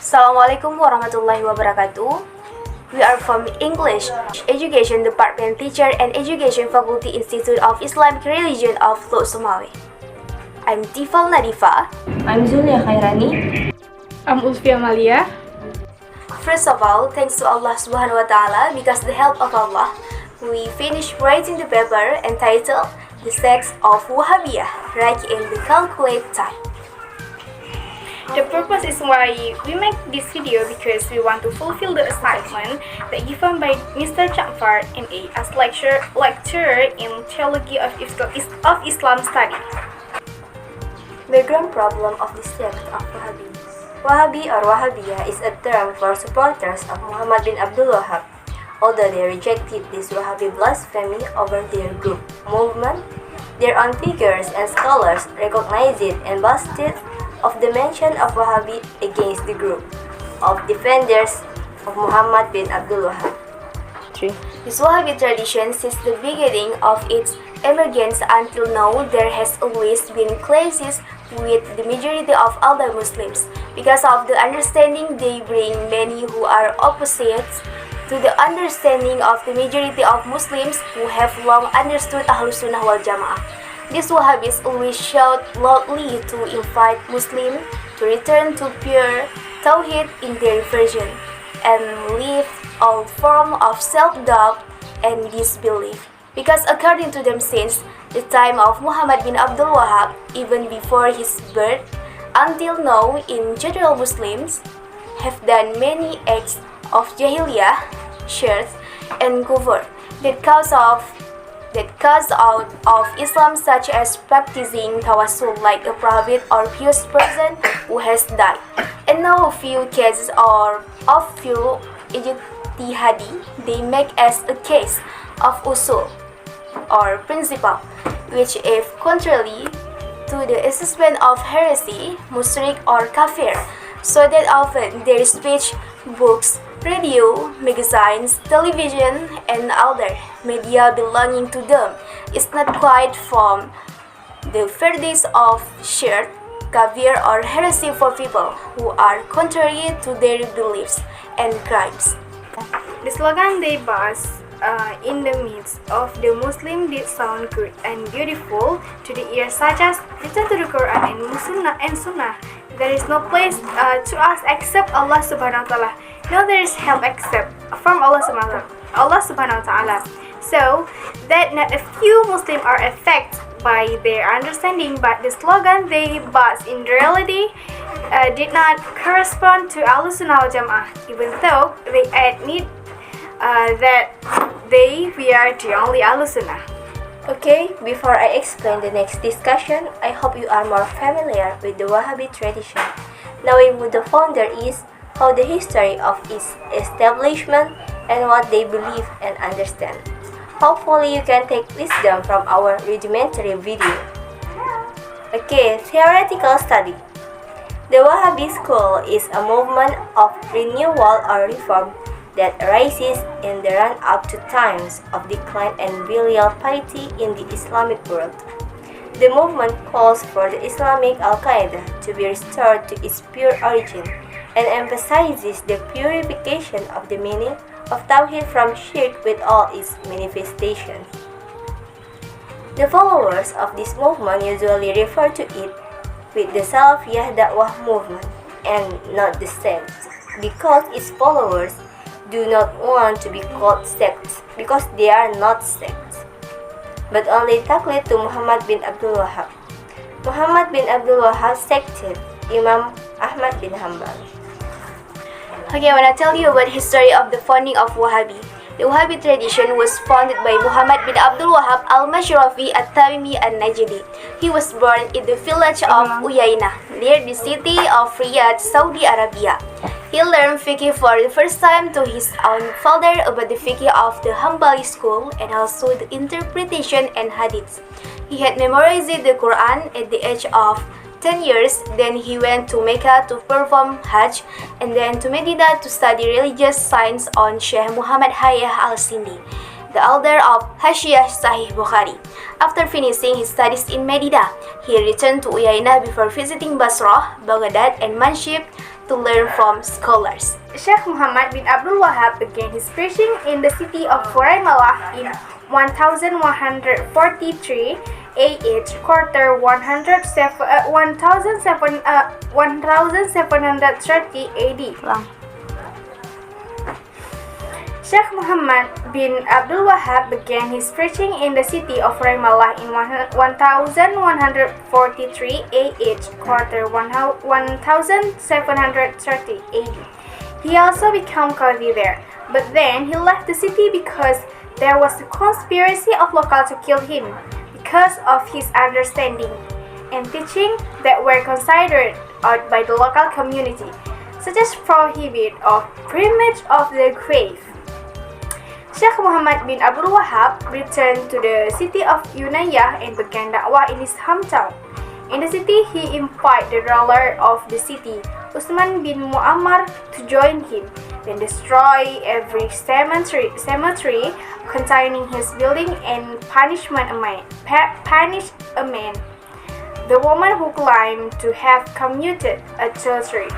Assalamualaikum warahmatullahi wabarakatuh. We are from English Education Department Teacher and Education Faculty Institute of Islamic Religion of Lok Sumawe. I'm Tifal Nadifa. I'm Zulia Khairani. I'm Ulfia Malia. First of all, thanks to Allah Subhanahu wa Ta'ala, because the help of Allah, we finished writing the paper entitled The Sects of Wahhabiyah right in the calculated time. The purpose is why we make this video because we want to fulfill the assignment that given by Mr. Ja'far MA as lecturer in Theology of Islam Study. The grand problem of the sect of Wahhabi. Wahhabi or Wahhabiyah is a term for supporters of Muhammad bin Abdul Wahhab. Although they rejected this Wahhabi blasphemy over their group movement, their own figures and scholars recognized it and boasted of the mention of Wahhabi against the group of defenders of Muhammad bin Abdul Wahhab. 3. This Wahhabi tradition since the beginning of its emergence until now, there has always been clashes with the majority of other Muslims. Because of the understanding they bring, many who are opposites to the understanding of the majority of Muslims who have long understood Ahlus Sunnah wal Jamaah. These Wahhabis always shout loudly to invite Muslims to return to pure Tawhid in their version and leave all form of self-doubt and disbelief. Because according to them, since the time of Muhammad bin Abdul Wahhab, even before his birth, until now, in general Muslims have done many acts of jahiliyah, shirk, and kufr that cause out of Islam, such as practicing tawassul like a prophet or pious person who has died. And now a few cases or of few ijtihadi they make as a case of usul or principle, which if contrary to the assessment of heresy, mushrik or kafir, so that often their speech, books, radio, magazines, television, and other media belonging to them is not quite from the verdict of shirk, kafir, or heresy for people who are contrary to their beliefs and crimes. The slogan they buzz in the midst of the Muslim did sound good and beautiful to the ear, such as return to the Quran and Sunnah. There is no place to us except Allah Subhanahu wa Ta'ala. No, there is help except from Allah Subhanahu wa Ta'ala. So that not a few Muslims are affected by their understanding, but the slogan they buzz in reality did not correspond to Ahlus Sunnah wal Jamaah, even though they admit that we are the only Ahlus Sunnah. Okay, before I explain the next discussion, I hope you are more familiar with the Wahhabi tradition, knowing who the founder is, how the history of its establishment, and what they believe and understand. Hopefully you can take wisdom from our rudimentary video. Okay, theoretical study. The Wahhabi school is a movement of renewal or reform that arises in the run-up to times of decline and filial piety in the Islamic world. The movement calls for the Islamic Al-Qaeda to be restored to its pure origin and emphasizes the purification of the meaning of Tawhid from shirk with all its manifestations. The followers of this movement usually refer to it with the Salafiyah Da'wah movement and not the sect, because its followers do not want to be called sects because they are not sects, but only taqlid to Muhammad bin Abdul Wahhab. Muhammad bin Abdul Wahhab sected Imam Ahmad bin Hanbal. Okay, I want to tell you about the history of the founding of Wahhabi. The Wahhabi tradition was founded by Muhammad bin Abdul Wahhab al-Mashrafi at-Tamimi al-Najdi. He was born in the village of Uyainah, near the city of Riyadh, Saudi Arabia. He learned fiqh for the first time to his own father about the fiqh of the Hanbali school and also the interpretation and hadiths. He had memorized the Quran at the age of 10 years, then he went to Mecca to perform Hajj, and then to Medina to study religious science on Sheikh Muhammad Hayah al-Sindi, the author of Hashiyah Sahih Bukhari. After finishing his studies in Medina, he returned to Uyainah before visiting Basrah, Baghdad, and Manshib to learn from scholars. Sheikh Muhammad bin Abdul Wahab began his preaching in the city of Furaimalah in 1143 AH, quarter 1730 AD. Sheikh Muhammad bin Abdul Wahab began his preaching in the city of Ramallah in 1143 AH, quarter 1730 AD. He also became Qadi there, but then he left the city because there was a conspiracy of locals to kill him because of his understanding and teaching that were considered out by the local community, such as prohibit of cremation of the grave. Sheikh Muhammad bin Abdul Wahab returned to the city of Unayah and began da'wah in his hometown. In the city, he invited the ruler of the city, Usman bin Muammar, to join him, then destroy every cemetery containing his building and punish a man, the woman who claimed to have committed adultery.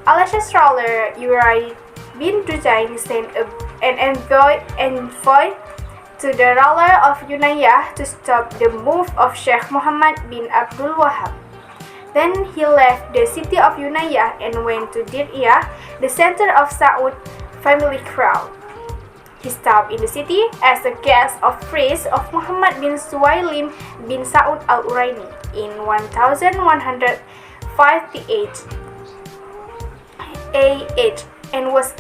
Al-Ash's ruler Uri bin Dujain sent an envoy to the ruler of Unayah to stop the move of Sheikh Muhammad bin Abdul Wahab. Then he left the city of Unayah and went to Dir'iyah, the center of Saud family crown. He stopped in the city as a guest of priest of Muhammad bin Suwailim bin Saud al-Uraini in 1158 AH and was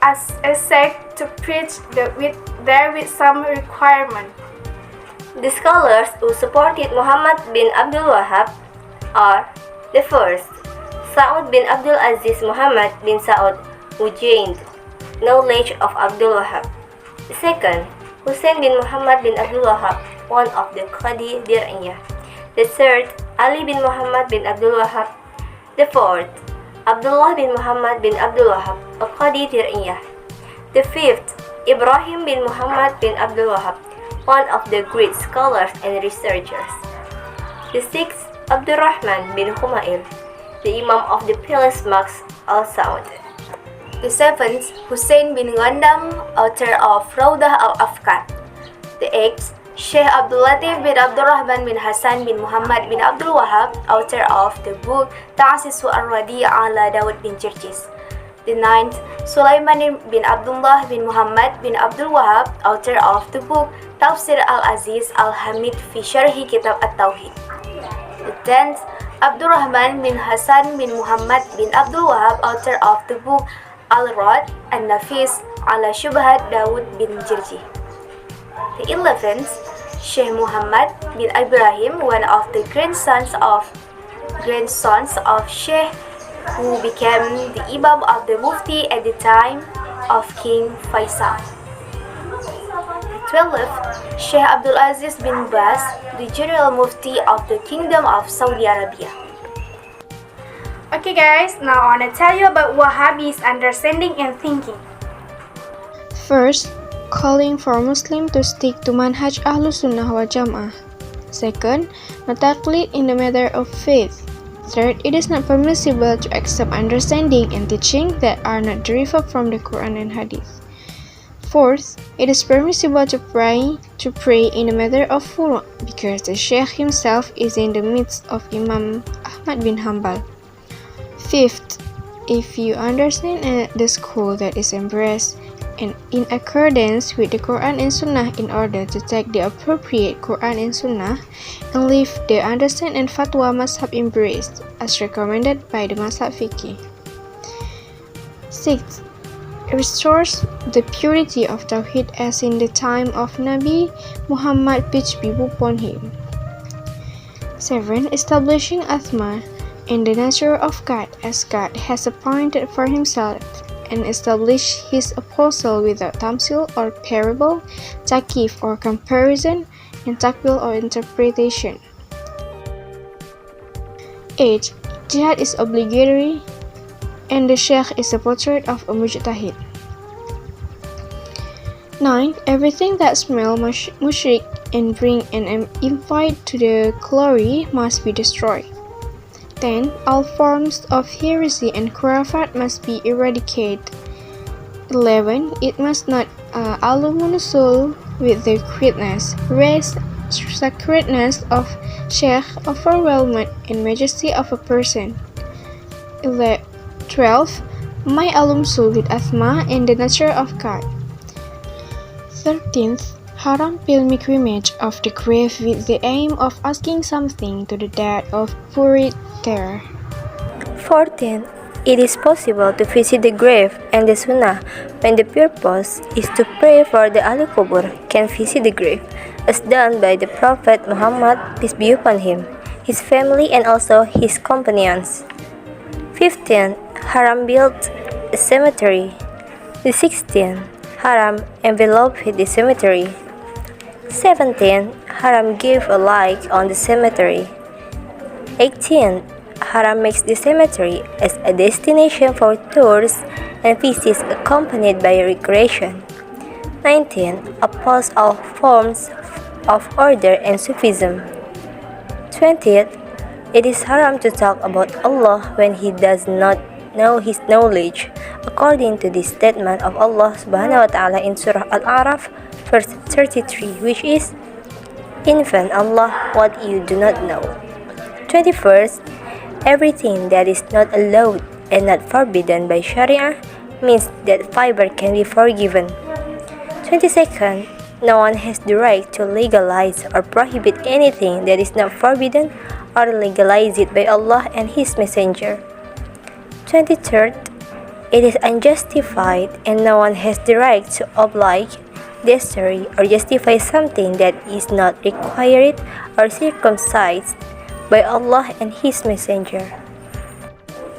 asked to preach there with some requirement. The scholars who supported Muhammad bin Abdul Wahab are the first, Saud bin Abdul Aziz Muhammad bin Saud, who gained knowledge of Abdul Wahab. The second, Hussein bin Muhammad bin Abdul Wahab, one of the Qadi Dir'iyah. The third, Ali bin Muhammad bin Abdul Wahab. The fourth, Abdullah bin Muhammad bin Abdul Wahab, a Qadi Dir'iyah. The fifth, Ibrahim bin Muhammad bin Abdul Wahab, one of the great scholars and researchers. The sixth, Abdurrahman bin Humail, the Imam of the Palace Mosque al-Saud. The seventh, Hussein bin Ghandam, author of Rawdah al-Afkar. The eighth, Sheikh Abdul Latif bin Abdurrahman bin Hassan bin Muhammad bin Abdul Wahab, author of the book Ta'asisu al-Radi ala Dawud bin Jirjis. The ninth, Sulaiman bin Abdullah bin Muhammad bin Abdul Wahab, author of the book Tafsir al-Aziz al-Hamid fi Syarhi Kitab at-Tauhid. The tenth, Abdurrahman bin Hassan bin Muhammad bin Abdul Wahab, author of the book Al-Rad an-Nafis ala Syubhat Dawud bin Jirji. The 11th, Sheikh Muhammad bin Ibrahim, one of the grandsons of Sheikh who became the Imam of the Mufti at the time of King Faisal. The 12th, Sheikh Abdul Aziz bin Baz, the General Mufti of the Kingdom of Saudi Arabia. Okay guys, now I want to tell you about Wahhabis understanding and thinking. First, calling for Muslims to stick to Manhaj Ahlus Sunnah wal Jam'ah. Second, no taqlid in the matter of faith. Third, it is not permissible to accept understanding and teaching that are not derived from the Quran and Hadith. Fourth, it is permissible to pray in the matter of furu' because the Sheikh himself is in the midst of Imam Ahmad bin Hanbal. Fifth, if you understand the school that is embraced and in accordance with the Quran and Sunnah in order to take the appropriate Quran and Sunnah and leave the understand and fatwa mazhab embraced as recommended by the mazhab fiqh. Sixth, restores the purity of Tawhid as in the time of Nabi Muhammad peace be upon him. 7. Establishing Asma and the nature of God as God has appointed for himself and establish his apostle without tamsil or parable, takif or comparison, and takwil or interpretation. 8. Jihad is obligatory and the Sheikh is a portrait of a mujtahid. 9. Everything that smells mushrik and bring an invite to the glory must be destroyed. 10. All forms of heresy and khurafat must be eradicated. 11. It must not allude with the greatness, race, sacredness of sheikh, overwhelmed in majesty of a person. 12. My alumsul with asma and the nature of God. 13th. Haram pilgrimage of the grave with the aim of asking something to the dead of buried there. 14. It is possible to visit the grave and the sunnah when the purpose is to pray for the ahli kubur can visit the grave, as done by the Prophet Muhammad, peace be upon him, his family and also his companions. 15. Haram built a cemetery. 16. Haram enveloped the cemetery. 17. Haram gave a like on the cemetery. 18. Haram makes the cemetery as a destination for tours and visits accompanied by recreation. 19. Oppose all forms of order and Sufism. 20. It is haram to talk about Allah when He does not know His knowledge, according to the statement of Allah subhanahu wa ta'ala in Surah Al-A'raf, verse 33, which is, "Infant Allah what you do not know." 21st. Everything that is not allowed and not forbidden by Sharia means that fiber can be forgiven. 22nd. No one has the right to legalize or prohibit anything that is not forbidden or legalize it by Allah and His Messenger. 23rd. It is unjustified and no one has the right to oblige, destroy, or justify something that is not required or circumcised by Allah and His Messenger.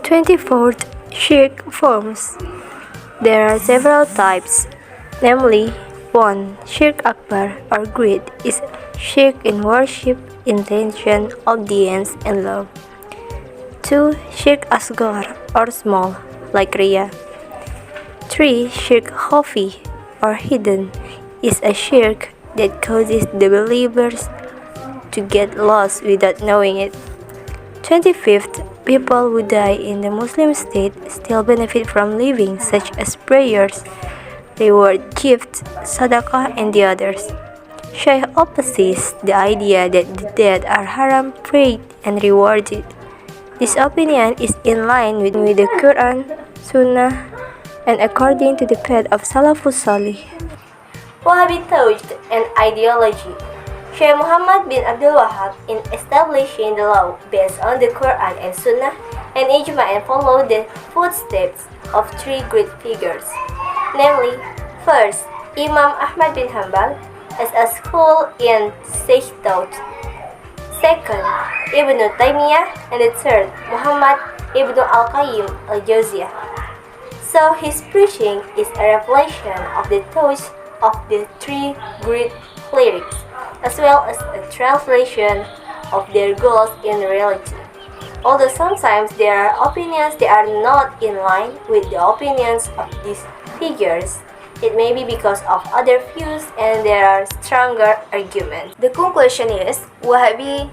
24th. Shirk forms. There are several types, namely 1. Shirk Akbar or greed is shirk in worship, intention, obedience, and love. 2. Shirk Asghar or small, like Riya. 3. Shirk Khafi or hidden is a shirk that causes the believers to get lost without knowing it. 25th. People who die in the Muslim state still benefit from living, such as prayers, reward gifts, sadaqah, and the others. Shaykh opposes the idea that the dead are haram prayed and rewarded. This opinion is in line with the Quran, Sunnah, and according to the path of Salafus Salih. Wahhabi thought and ideology. Shaykh Muhammad bin Abdul Wahhab in establishing the law based on the Quran and Sunnah and Ijma and follow the footsteps of three great figures. Namely, first, Imam Ahmad bin Hanbal as a school in Sheikh thought. Second, Ibn Taymiyyah, and the third, Muhammad ibn al-Qayyim al-Jawziyah. So his preaching is a revelation of the thoughts of the three great clerics, as well as a translation of their goals in reality. Although sometimes there are opinions that are not in line with the opinions of these figures, it may be because of other views and there are stronger arguments. The conclusion is, Wahhabi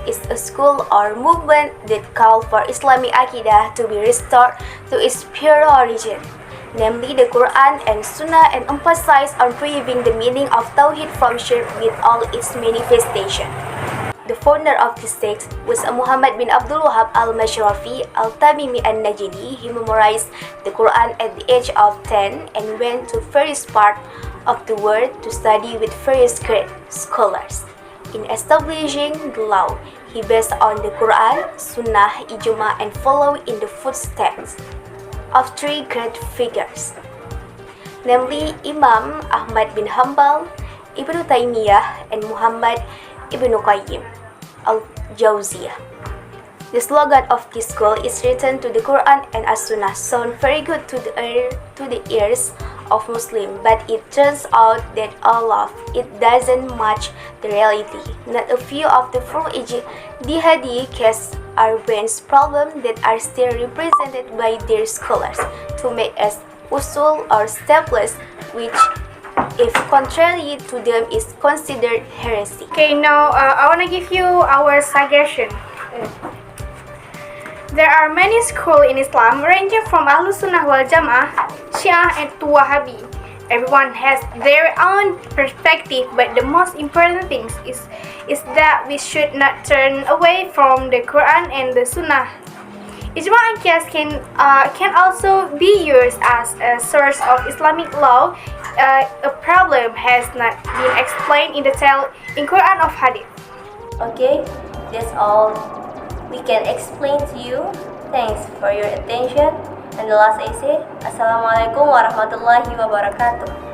is a school or movement that call for Islamic Aqidah to be restored to its pure origin, namely the Quran and Sunnah, and emphasize on proving the meaning of Tawhid from Shirk with all its manifestation. The founder of this sect was Muhammad bin Abdul Wahhab al-Mashrafi al-Tamimi al-Najdi. He memorized the Quran at the age of 10 and went to various parts of the world to study with various great scholars. In establishing the law, he based on the Quran, Sunnah, Ijma, and followed in the footsteps of three great figures, namely Imam Ahmad bin Hanbal, Ibn Taymiyyah, and Muhammad ibn Qayyim al-Jawziyah. The slogan of this school is written to the Quran and As-Sunnah, sound very good to the ears of Muslim, but it turns out that all of it doesn't match the reality. Not a few of the full jihadi cases are brains problems that are still represented by their scholars to make as usul or stepless, which if contrary to them is considered heresy. Okay, now I want to give you our suggestion. There are many schools in Islam ranging from Ahlus Sunnah wal Jamaah, Syiah, and to Wahhabi. Everyone has their own perspective, but the most important thing is that we should not turn away from the Quran and the Sunnah. Ijma and Qiyas can also be used as a source of Islamic law. A problem has not been explained in detail in Quran or Hadith. Okay, that's all we can explain to you. Thanks for your attention. And the last essay, Assalamualaikum warahmatullahi wabarakatuh.